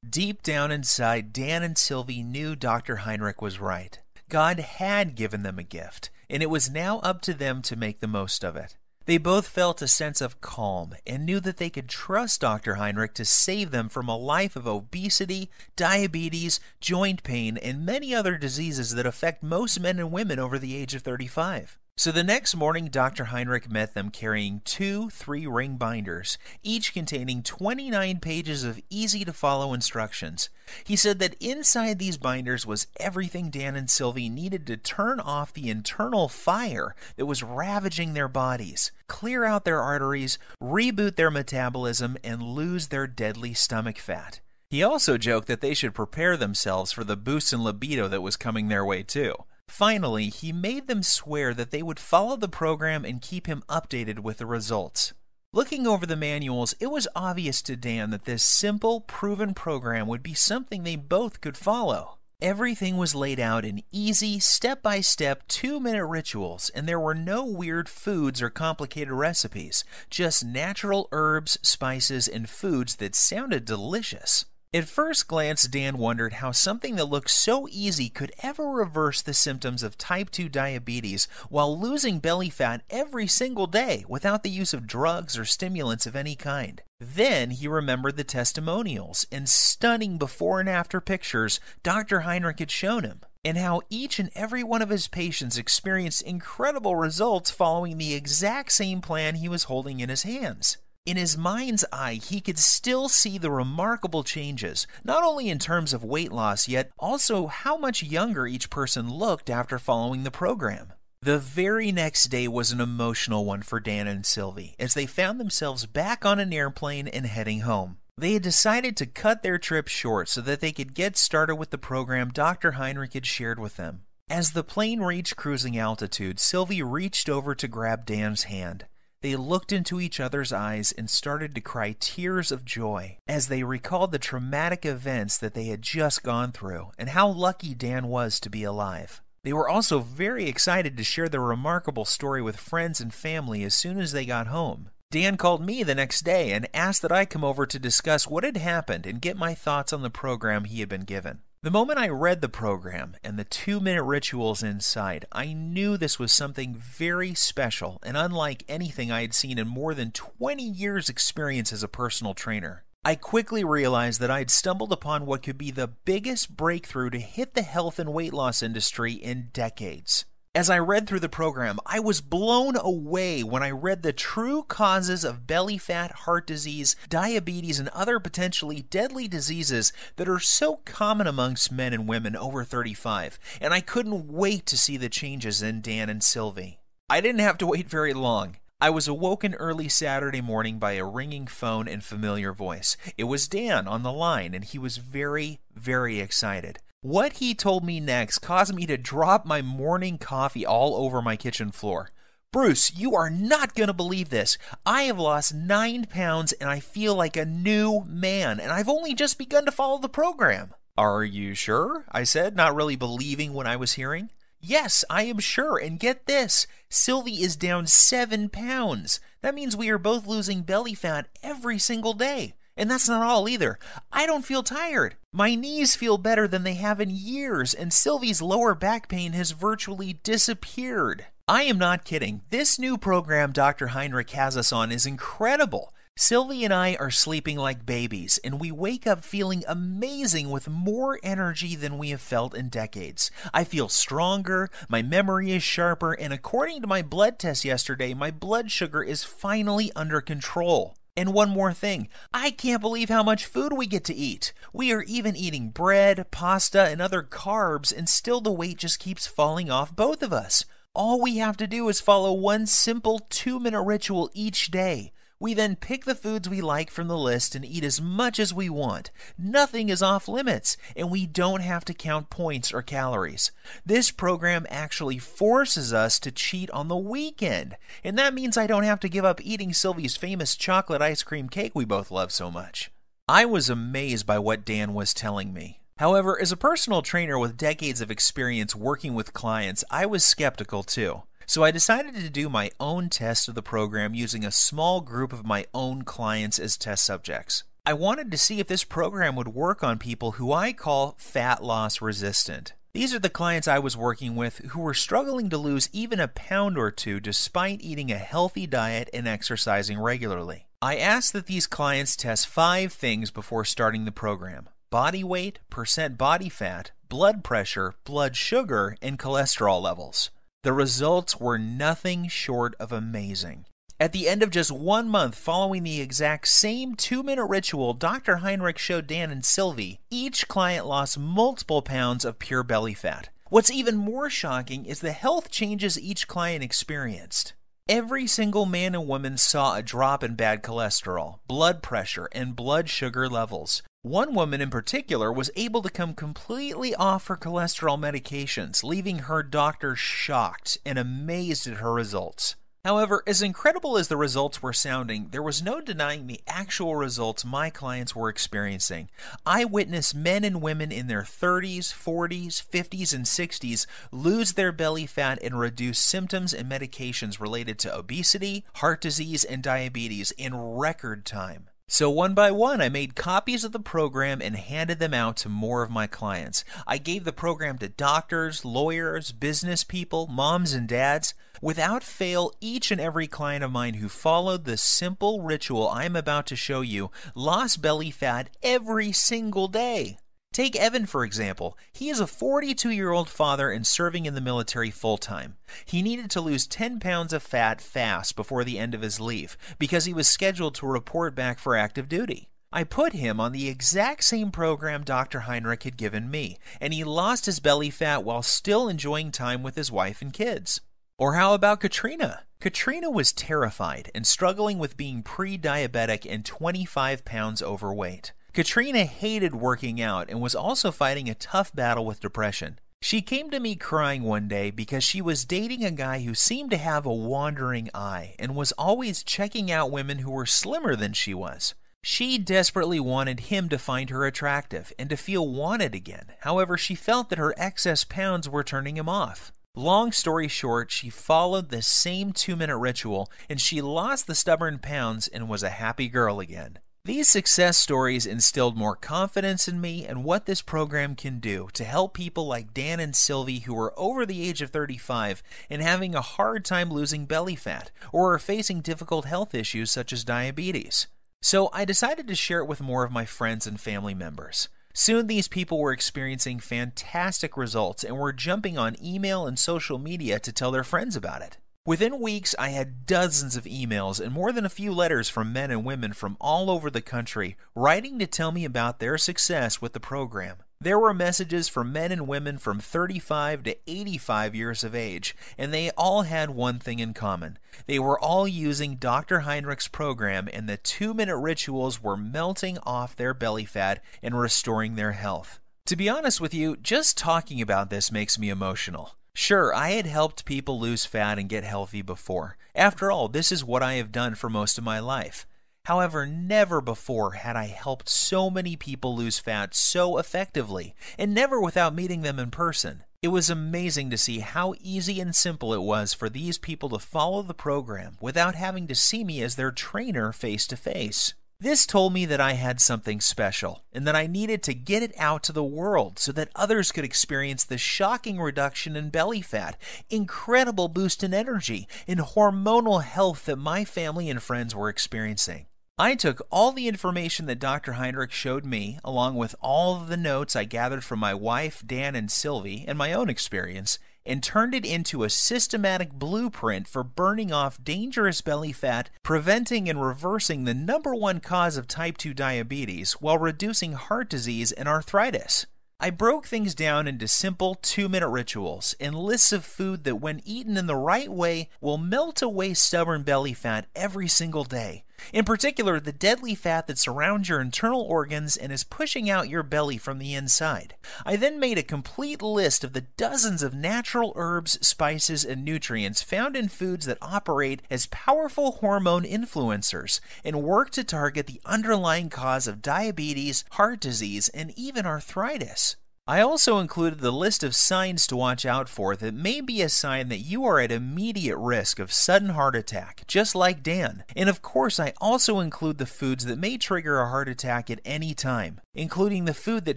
Deep down inside, Dan and Sylvie knew Dr. Heinrich was right. God had given them a gift, and it was now up to them to make the most of it. They both felt a sense of calm and knew that they could trust Dr. Heinrich to save them from a life of obesity, diabetes, joint pain, and many other diseases that affect most men and women over the age of 35. So the next morning, Dr. Heinrich met them carrying 2 3-ring binders, each containing 29 pages of easy-to-follow instructions. He said that inside these binders was everything Dan and Sylvie needed to turn off the internal fire that was ravaging their bodies, clear out their arteries, reboot their metabolism, and lose their deadly stomach fat. He also joked that they should prepare themselves for the boost in libido that was coming their way too. Finally, he made them swear that they would follow the program and keep him updated with the results. Looking over the manuals, it was obvious to Dan that this simple, proven program would be something they both could follow. Everything was laid out in easy, step-by-step, 2-minute rituals, and there were no weird foods or complicated recipes, just natural herbs, spices, and foods that sounded delicious. At first glance, Dan wondered how something that looked so easy could ever reverse the symptoms of type 2 diabetes while losing belly fat every single day without the use of drugs or stimulants of any kind. Then he remembered the testimonials and stunning before and after pictures Dr. Heinrich had shown him, and how each and every one of his patients experienced incredible results following the exact same plan he was holding in his hands. In his mind's eye, he could still see the remarkable changes, not only in terms of weight loss, yet also how much younger each person looked after following the program. The very next day was an emotional one for Dan and Sylvie, as they found themselves back on an airplane and heading home. They had decided to cut their trip short so that they could get started with the program Dr. Heinrich had shared with them. As the plane reached cruising altitude, Sylvie reached over to grab Dan's hand. They looked into each other's eyes and started to cry tears of joy as they recalled the traumatic events that they had just gone through and how lucky Dan was to be alive. They were also very excited to share their remarkable story with friends and family as soon as they got home. Dan called me the next day and asked that I come over to discuss what had happened and get my thoughts on the program he had been given. The moment I read the program and the 2-minute rituals inside, I knew this was something very special and unlike anything I had seen in more than 20 years' experience as a personal trainer. I quickly realized that I had stumbled upon what could be the biggest breakthrough to hit the health and weight loss industry in decades. As I read through the program, I was blown away when I read the true causes of belly fat, heart disease, diabetes, and other potentially deadly diseases that are so common amongst men and women over 35, and I couldn't wait to see the changes in Dan and Sylvie. I didn't have to wait very long. I was awoken early Saturday morning by a ringing phone and familiar voice. It was Dan on the line, and he was very, very excited. What he told me next caused me to drop my morning coffee all over my kitchen floor. "Bruce, you are not going to believe this. I have lost 9 pounds and I feel like a new man, and I've only just begun to follow the program." "Are you sure?" I said, not really believing what I was hearing. "Yes, I am sure, and get this, Sylvie is down 7 pounds. That means we are both losing belly fat every single day. And that's not all either. I don't feel tired. My knees feel better than they have in years, and Sylvie's lower back pain has virtually disappeared." I am not kidding. This new program Dr. Heinrich has us on is incredible. Sylvie and I are sleeping like babies, and we wake up feeling amazing with more energy than we have felt in decades. I feel stronger, my memory is sharper, and according to my blood test yesterday, my blood sugar is finally under control. And one more thing, I can't believe how much food we get to eat. We are even eating bread, pasta, and other carbs, and still the weight just keeps falling off both of us. All we have to do is follow one simple 2-minute ritual each day. We then pick the foods we like from the list and eat as much as we want. Nothing is off limits, and we don't have to count points or calories. This program actually forces us to cheat on the weekend, and that means I don't have to give up eating Sylvie's famous chocolate ice cream cake we both love so much. I was amazed by what Dan was telling me. However, as a personal trainer with decades of experience working with clients, I was skeptical too. So I decided to do my own test of the program using a small group of my own clients as test subjects. I wanted to see if this program would work on people who I call fat loss resistant. These are the clients I was working with who were struggling to lose even a pound or two despite eating a healthy diet and exercising regularly. I asked that these clients test 5 things before starting the program: body weight, percent body fat, blood pressure, blood sugar, and cholesterol levels. The results were nothing short of amazing. At the end of just 1 month following the exact same 2-minute ritual Dr. Heinrich showed Dan and Sylvie, each client lost multiple pounds of pure belly fat. What's even more shocking is the health changes each client experienced. Every single man and woman saw a drop in bad cholesterol, blood pressure, and blood sugar levels. One woman in particular was able to come completely off her cholesterol medications, leaving her doctor shocked and amazed at her results. However, as incredible as the results were sounding, there was no denying the actual results my clients were experiencing. I witnessed men and women in their 30s, 40s, 50s, and 60s lose their belly fat and reduce symptoms and medications related to obesity, heart disease, and diabetes in record time. So one by one, I made copies of the program and handed them out to more of my clients. I gave the program to doctors, lawyers, business people, moms and dads. Without fail, each and every client of mine who followed the simple ritual I'm about to show you lost belly fat every single day. Take Evan, for example. He is a 42-year-old father and serving in the military full-time. He needed to lose 10 pounds of fat fast before the end of his leave because he was scheduled to report back for active duty. I put him on the exact same program Dr. Heinrich had given me, and he lost his belly fat while still enjoying time with his wife and kids. Or how about Katrina? Katrina was terrified and struggling with being pre-diabetic and 25 pounds overweight. Katrina hated working out and was also fighting a tough battle with depression. She came to me crying one day because she was dating a guy who seemed to have a wandering eye and was always checking out women who were slimmer than she was. She desperately wanted him to find her attractive and to feel wanted again. However, she felt that her excess pounds were turning him off. Long story short, she followed the same 2-minute ritual and she lost the stubborn pounds and was a happy girl again. These success stories instilled more confidence in me and what this program can do to help people like Dan and Sylvie who are over the age of 35 and having a hard time losing belly fat or are facing difficult health issues such as diabetes. So I decided to share it with more of my friends and family members. Soon these people were experiencing fantastic results and were jumping on email and social media to tell their friends about it. Within weeks, I had dozens of emails and more than a few letters from men and women from all over the country writing to tell me about their success with the program. There were messages from men and women from 35 to 85 years of age, and they all had one thing in common. They were all using Dr. Heinrich's program, and the 2-minute rituals were melting off their belly fat and restoring their health. To be honest with you, just talking about this makes me emotional. Sure, I had helped people lose fat and get healthy before. After all, this is what I have done for most of my life. However, never before had I helped so many people lose fat so effectively, and never without meeting them in person. It was amazing to see how easy and simple it was for these people to follow the program without having to see me as their trainer face to face. This told me that I had something special, and that I needed to get it out to the world so that others could experience the shocking reduction in belly fat, incredible boost in energy, and hormonal health that my family and friends were experiencing. I took all the information that Dr. Heinrich showed me, along with all of the notes I gathered from my wife, Dan, and Sylvie, and my own experience, and turned it into a systematic blueprint for burning off dangerous belly fat, preventing and reversing the #1 cause of type 2 diabetes while reducing heart disease and arthritis. I broke things down into simple 2-minute rituals and lists of food that when eaten in the right way will melt away stubborn belly fat every single day. In particular, the deadly fat that surrounds your internal organs and is pushing out your belly from the inside. I then made a complete list of the dozens of natural herbs, spices, and nutrients found in foods that operate as powerful hormone influencers and work to target the underlying cause of diabetes, heart disease, and even arthritis. I also included the list of signs to watch out for that may be a sign that you are at immediate risk of sudden heart attack, just like Dan. And of course, I also include the foods that may trigger a heart attack at any time, including the food that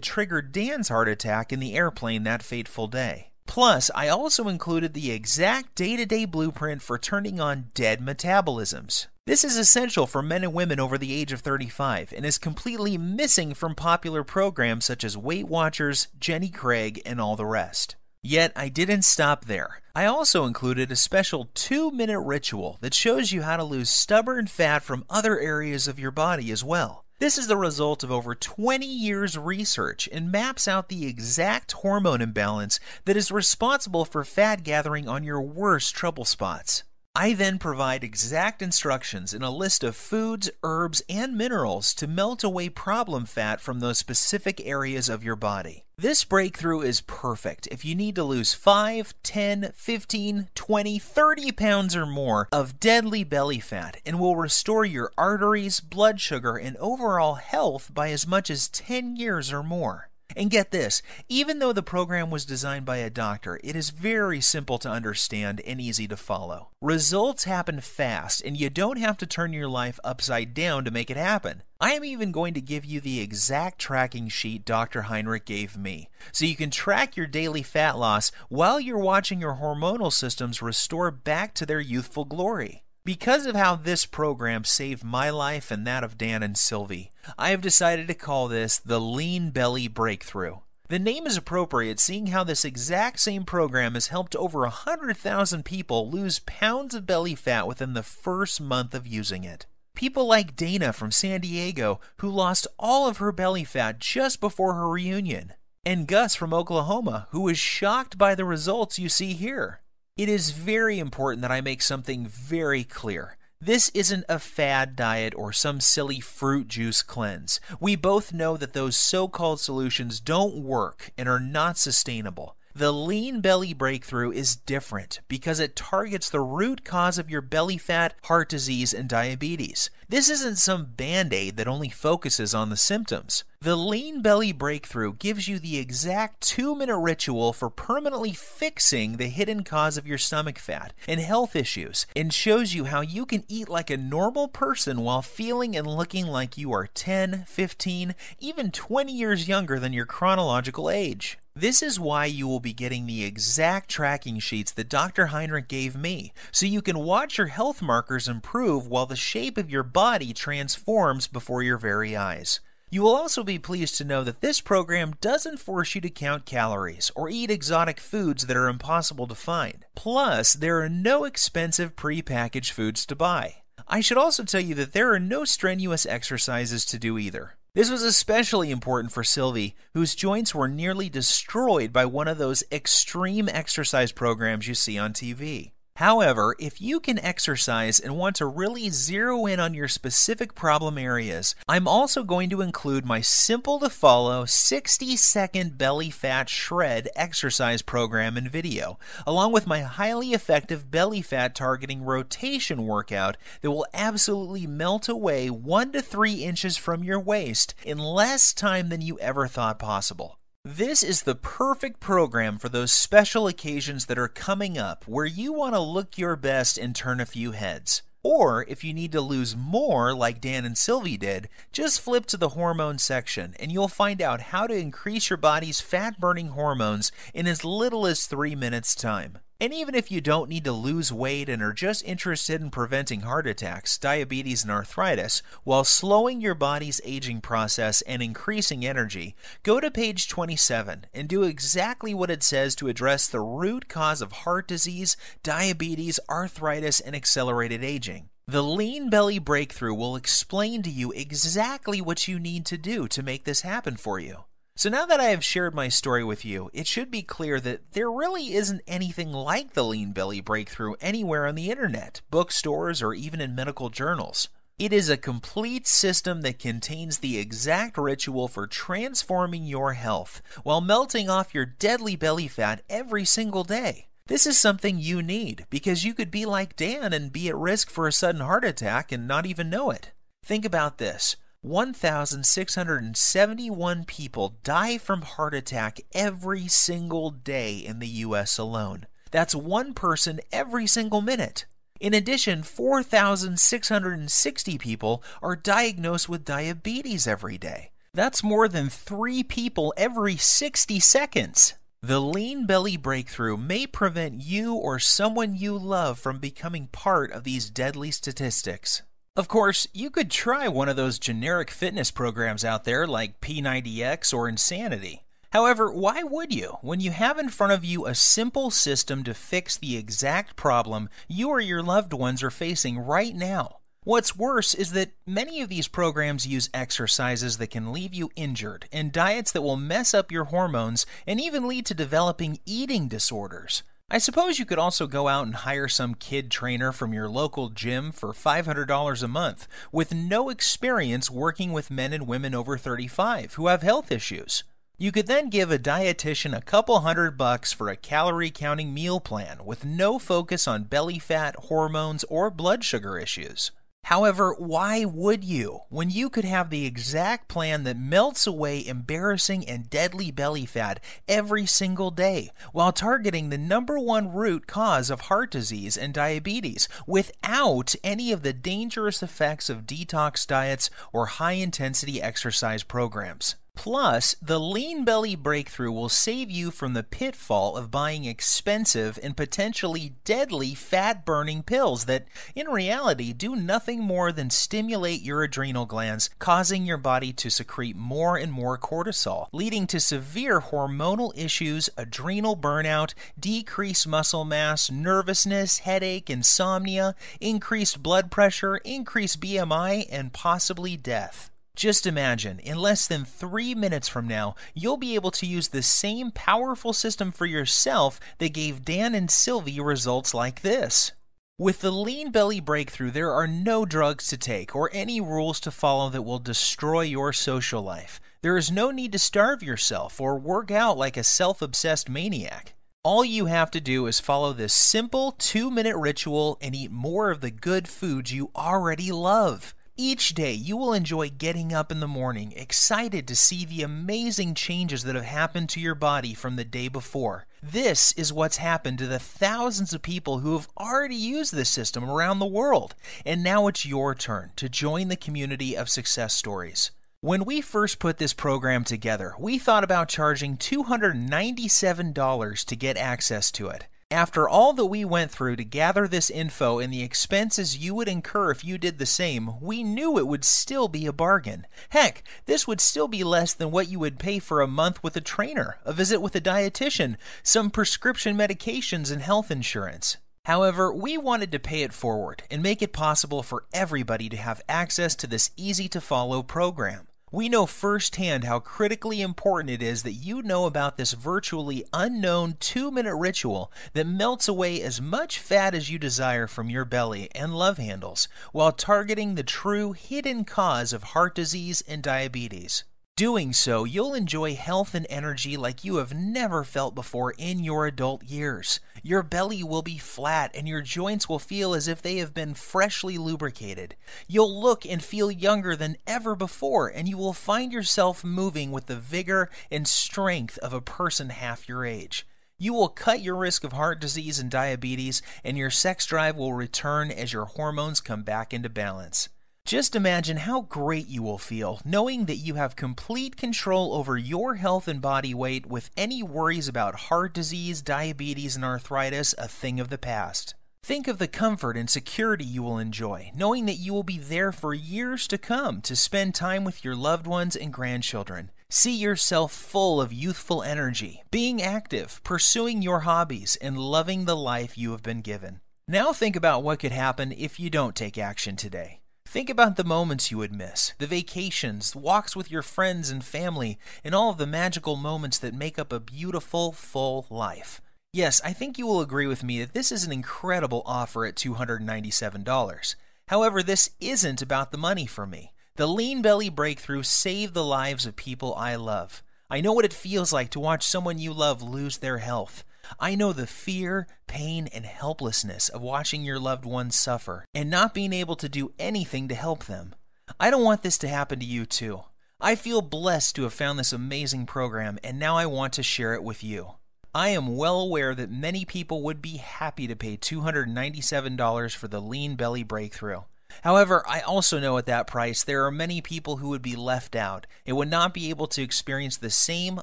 triggered Dan's heart attack in the airplane that fateful day. Plus, I also included the exact day-to-day blueprint for turning on dead metabolisms. This is essential for men and women over the age of 35 and is completely missing from popular programs such as Weight Watchers, Jenny Craig, and all the rest. Yet, I didn't stop there. I also included a special 2-minute ritual that shows you how to lose stubborn fat from other areas of your body as well. This is the result of over 20 years' research and maps out the exact hormone imbalance that is responsible for fat gathering on your worst trouble spots. I then provide exact instructions and a list of foods, herbs, and minerals to melt away problem fat from those specific areas of your body. This breakthrough is perfect if you need to lose 5, 10, 15, 20, 30 pounds or more of deadly belly fat and will restore your arteries, blood sugar, and overall health by as much as 10 years or more. And get this, even though the program was designed by a doctor, it is very simple to understand and easy to follow. Results happen fast, and you don't have to turn your life upside down to make it happen. I am even going to give you the exact tracking sheet Dr. Heinrich gave me, so you can track your daily fat loss while you're watching your hormonal systems restore back to their youthful glory. Because of how this program saved my life and that of Dan and Sylvie, I have decided to call this the Lean Belly Breakthrough. The name is appropriate seeing how this exact same program has helped over 100,000 people lose pounds of belly fat within the first month of using it. People like Dana from San Diego, who lost all of her belly fat just before her reunion, and Gus from Oklahoma, who was shocked by the results you see here. It is very important that I make something very clear. This isn't a fad diet or some silly fruit juice cleanse. We both know that those so-called solutions don't work and are not sustainable. The Lean Belly Breakthrough is different because it targets the root cause of your belly fat, heart disease, and diabetes. This isn't some band-aid that only focuses on the symptoms. The Lean Belly Breakthrough gives you the exact 2-minute ritual for permanently fixing the hidden cause of your stomach fat and health issues, and shows you how you can eat like a normal person while feeling and looking like you are 10, 15, even 20 years younger than your chronological age. This is why you will be getting the exact tracking sheets that Dr. Heinrich gave me, so you can watch your health markers improve while the shape of your body transforms before your very eyes. You will also be pleased to know that this program doesn't force you to count calories or eat exotic foods that are impossible to find. Plus, there are no expensive pre-packaged foods to buy. I should also tell you that there are no strenuous exercises to do either. This was especially important for Sylvie, whose joints were nearly destroyed by one of those extreme exercise programs you see on TV. However, if you can exercise and want to really zero in on your specific problem areas, I'm also going to include my simple-to-follow 60-second belly fat shred exercise program and video, along with my highly effective belly fat targeting rotation workout that will absolutely melt away 1 to 3 inches from your waist in less time than you ever thought possible. This is the perfect program for those special occasions that are coming up where you want to look your best and turn a few heads. Or if you need to lose more like Dan and Sylvie did, just flip to the hormone section and you'll find out how to increase your body's fat-burning hormones in as little as 3 minutes time. And even if you don't need to lose weight and are just interested in preventing heart attacks, diabetes, and arthritis, while slowing your body's aging process and increasing energy, go to page 27 and do exactly what it says to address the root cause of heart disease, diabetes, arthritis, and accelerated aging. The Lean Belly Breakthrough will explain to you exactly what you need to do to make this happen for you. So now that I have shared my story with you, it should be clear that there really isn't anything like the Lean Belly Breakthrough anywhere on the internet, bookstores, or even in medical journals. It is a complete system that contains the exact ritual for transforming your health while melting off your deadly belly fat every single day. This is something you need because you could be like Dan and be at risk for a sudden heart attack and not even know it. Think about this. 1,671 people die from heart attack every single day in the U.S. alone. That's one person every single minute. In addition, 4,660 people are diagnosed with diabetes every day. That's more than 3 people every 60 seconds. The Lean Belly Breakthrough may prevent you or someone you love from becoming part of these deadly statistics. Of course, you could try one of those generic fitness programs out there like P90X or Insanity. However, why would you when you have in front of you a simple system to fix the exact problem you or your loved ones are facing right now? What's worse is that many of these programs use exercises that can leave you injured and diets that will mess up your hormones and even lead to developing eating disorders. I suppose you could also go out and hire some kid trainer from your local gym for $500 a month with no experience working with men and women over 35 who have health issues. You could then give a dietitian a couple $100 for a calorie-counting meal plan with no focus on belly fat, hormones, or blood sugar issues. However, why would you when you could have the exact plan that melts away embarrassing and deadly belly fat every single day while targeting the #1 root cause of heart disease and diabetes without any of the dangerous effects of detox diets or high-intensity exercise programs? Plus, the Lean Belly Breakthrough will save you from the pitfall of buying expensive and potentially deadly fat-burning pills that, in reality, do nothing more than stimulate your adrenal glands, causing your body to secrete more and more cortisol, leading to severe hormonal issues, adrenal burnout, decreased muscle mass, nervousness, headache, insomnia, increased blood pressure, increased BMI, and possibly death. Just imagine, in less than 3 minutes from now, you'll be able to use the same powerful system for yourself that gave Dan and Sylvie results like this. With the Lean Belly Breakthrough, there are no drugs to take or any rules to follow that will destroy your social life. There is no need to starve yourself or work out like a self-obsessed maniac. All you have to do is follow this simple 2-minute ritual and eat more of the good foods you already love. Each day, you will enjoy getting up in the morning, excited to see the amazing changes that have happened to your body from the day before. This is what's happened to the thousands of people who have already used this system around the world. And now it's your turn to join the community of success stories. When we first put this program together, we thought about charging $297 to get access to it. After all that we went through to gather this info and the expenses you would incur if you did the same, we knew it would still be a bargain. Heck, this would still be less than what you would pay for a month with a trainer, a visit with a dietitian, some prescription medications, and health insurance. However, we wanted to pay it forward and make it possible for everybody to have access to this easy-to-follow program. We know firsthand how critically important it is that you know about this virtually unknown 2-minute ritual that melts away as much fat as you desire from your belly and love handles, while targeting the true hidden cause of heart disease and diabetes. Doing so, you'll enjoy health and energy like you have never felt before in your adult years. Your belly will be flat and your joints will feel as if they have been freshly lubricated. You'll look and feel younger than ever before, and you will find yourself moving with the vigor and strength of a person half your age. You will cut your risk of heart disease and diabetes, and your sex drive will return as your hormones come back into balance. Just imagine how great you will feel knowing that you have complete control over your health and body weight, with any worries about heart disease, diabetes, and arthritis a thing of the past. Think of the comfort and security you will enjoy, knowing that you will be there for years to come to spend time with your loved ones and grandchildren. See yourself full of youthful energy, being active, pursuing your hobbies, and loving the life you have been given. Now think about what could happen if you don't take action today. Think about the moments you would miss, the vacations, walks with your friends and family, and all of the magical moments that make up a beautiful, full life. Yes, I think you will agree with me that this is an incredible offer at $297. However, this isn't about the money for me. The Lean Belly Breakthrough saved the lives of people I love. I know what it feels like to watch someone you love lose their health. I know the fear, pain, and helplessness of watching your loved ones suffer and not being able to do anything to help them. I don't want this to happen to you too. I feel blessed to have found this amazing program, and now I want to share it with you. I am well aware that many people would be happy to pay $297 for the Lean Belly Breakthrough. However, I also know at that price there are many people who would be left out and would not be able to experience the same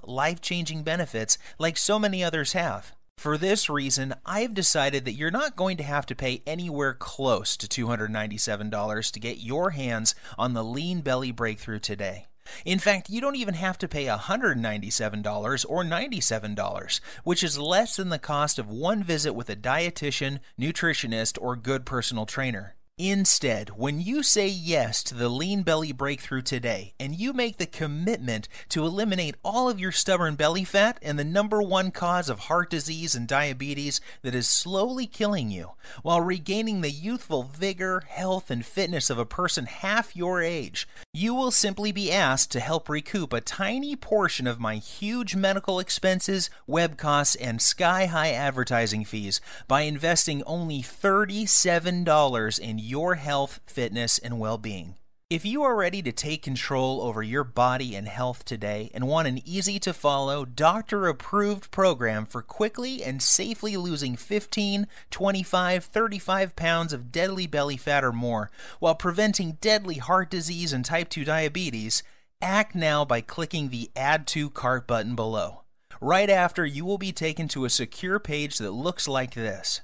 life-changing benefits like so many others have. For this reason, I've decided that you're not going to have to pay anywhere close to $297 to get your hands on the Lean Belly Breakthrough today. In fact, you don't even have to pay $197 or $97, which is less than the cost of one visit with a dietitian, nutritionist, or good personal trainer. Instead, when you say yes to the Lean Belly Breakthrough today and you make the commitment to eliminate all of your stubborn belly fat and the #1 cause of heart disease and diabetes that is slowly killing you, while regaining the youthful vigor, health, and fitness of a person half your age, you will simply be asked to help recoup a tiny portion of my huge medical expenses, web costs, and sky-high advertising fees by investing only $37 in your health, fitness, and well-being. If you are ready to take control over your body and health today and want an easy-to-follow, doctor-approved program for quickly and safely losing 15, 25, 35 pounds of deadly belly fat or more while preventing deadly heart disease and type 2 diabetes, act now by clicking the Add to Cart button below. Right after, you will be taken to a secure page that looks like this.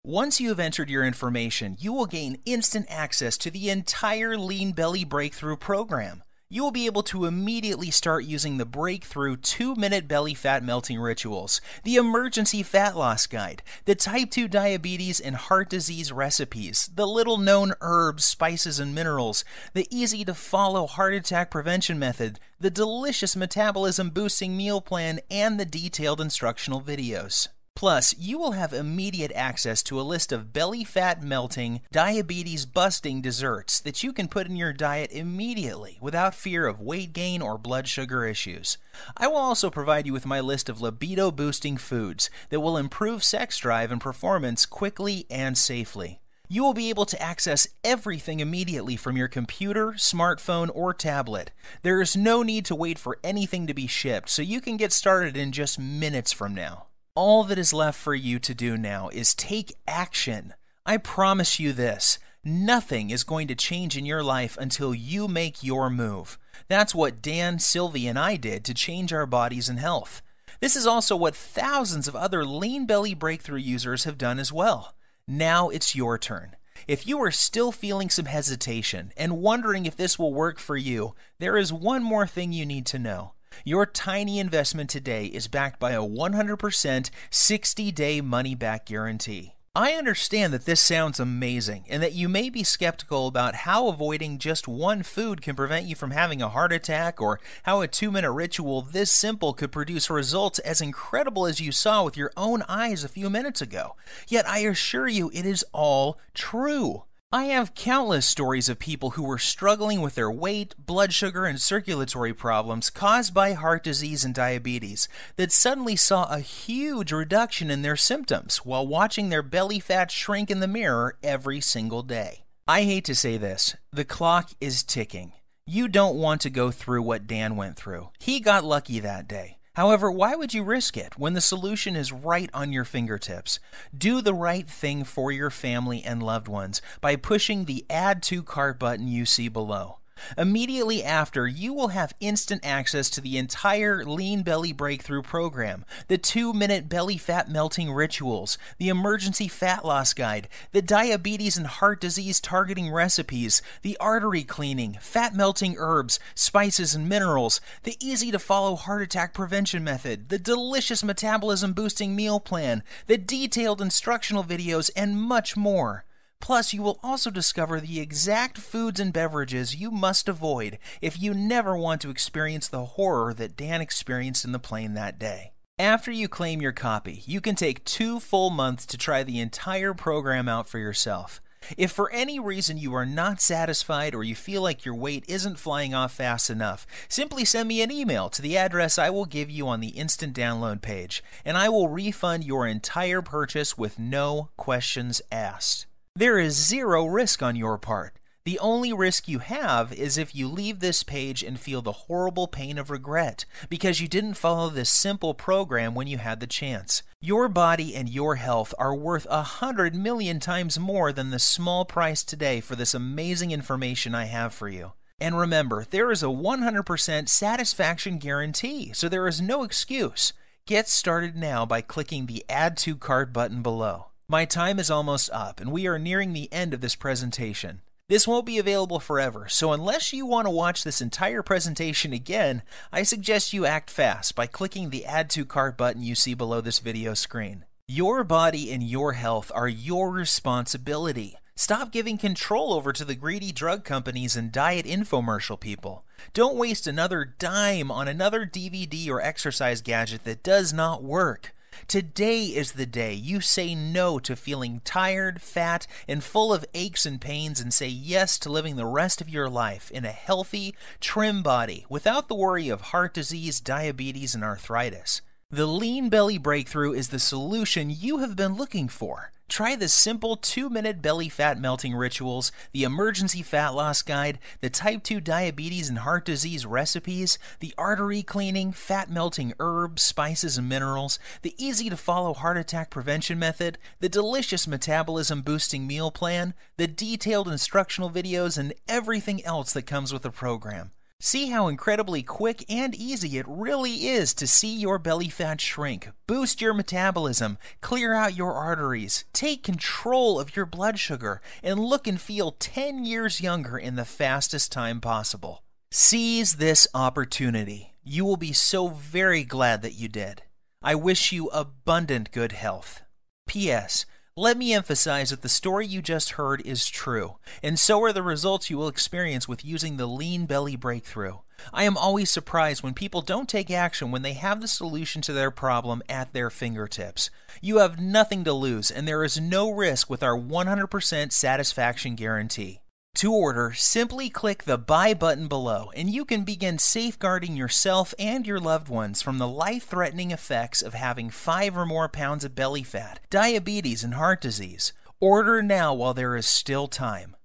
Once you have entered your information, you will gain instant access to the entire Lean Belly Breakthrough program. You will be able to immediately start using the breakthrough 2-minute belly fat melting rituals, the emergency fat loss guide, the type 2 diabetes and heart disease recipes, the little-known herbs, spices, and minerals, the easy-to-follow heart attack prevention method, the delicious metabolism-boosting meal plan, and the detailed instructional videos. Plus, you will have immediate access to a list of belly fat melting, diabetes busting desserts that you can put in your diet immediately without fear of weight gain or blood sugar issues. I will also provide you with my list of libido boosting foods that will improve sex drive and performance quickly and safely. You will be able to access everything immediately from your computer, smartphone, or tablet. There is no need to wait for anything to be shipped, so you can get started in just minutes from now. All that is left for you to do now is take action. I promise you this, nothing is going to change in your life until you make your move. That's what Dan, Sylvie, and I did to change our bodies and health. This is also what thousands of other Lean Belly Breakthrough users have done as well. Now it's your turn. If you are still feeling some hesitation and wondering if this will work for you, there is one more thing you need to know. Your tiny investment today is backed by a 100% 60-day money-back guarantee. I understand that this sounds amazing and that you may be skeptical about how avoiding just one food can prevent you from having a heart attack, or how a 2-minute ritual this simple could produce results as incredible as you saw with your own eyes a few minutes ago. Yet I assure you it is all true. I have countless stories of people who were struggling with their weight, blood sugar, and circulatory problems caused by heart disease and diabetes that suddenly saw a huge reduction in their symptoms while watching their belly fat shrink in the mirror every single day. I hate to say this, the clock is ticking. You don't want to go through what Dan went through. He got lucky that day. However, why would you risk it when the solution is right on your fingertips? Do the right thing for your family and loved ones by pushing the Add to Cart button you see below. Immediately after, you will have instant access to the entire Lean Belly Breakthrough program, the 2-minute belly fat melting rituals, the emergency fat loss guide, the diabetes and heart disease targeting recipes, the artery cleaning, fat melting herbs, spices and minerals, the easy to follow heart attack prevention method, the delicious metabolism boosting meal plan, the detailed instructional videos, and much more. Plus, you will also discover the exact foods and beverages you must avoid if you never want to experience the horror that Dan experienced in the plane that day. After you claim your copy, you can take 2 full months to try the entire program out for yourself. If for any reason you are not satisfied or you feel like your weight isn't flying off fast enough, simply send me an email to the address I will give you on the instant download page, and I will refund your entire purchase with no questions asked. There is zero risk on your part. The only risk you have is if you leave this page and feel the horrible pain of regret because you didn't follow this simple program when you had the chance. Your body and your health are worth 100 million times more than the small price today for this amazing information I have for you. And remember, there is a 100% satisfaction guarantee, so there is no excuse. Get started now by clicking the Add to Cart button below. My time is almost up, and we are nearing the end of this presentation. This won't be available forever, so unless you want to watch this entire presentation again, I suggest you act fast by clicking the Add to Cart button you see below this video screen. Your body and your health are your responsibility. Stop giving control over to the greedy drug companies and diet infomercial people. Don't waste another dime on another DVD or exercise gadget that does not work. Today is the day you say no to feeling tired, fat, and full of aches and pains, and say yes to living the rest of your life in a healthy, trim body without the worry of heart disease, diabetes, and arthritis. The Lean Belly Breakthrough is the solution you have been looking for. Try the simple 2-minute belly fat melting rituals, the emergency fat loss guide, the type 2 diabetes and heart disease recipes, the artery cleaning, fat melting herbs, spices and minerals, the easy to follow heart attack prevention method, the delicious metabolism boosting meal plan, the detailed instructional videos, and everything else that comes with the program. See how incredibly quick and easy it really is to see your belly fat shrink, boost your metabolism, clear out your arteries, take control of your blood sugar, and look and feel 10 years younger in the fastest time possible. Seize this opportunity. You will be so very glad that you did. I wish you abundant good health. P.S. Let me emphasize that the story you just heard is true, and so are the results you will experience with using the lean belly breakthrough. I am always surprised when people don't take action when they have the solution to their problem at their fingertips. You have nothing to lose, and there is no risk with our 100% satisfaction guarantee. To order, simply click the Buy button below, and you can begin safeguarding yourself and your loved ones from the life-threatening effects of having 5 or more pounds of belly fat, diabetes, and heart disease. Order now while there is still time.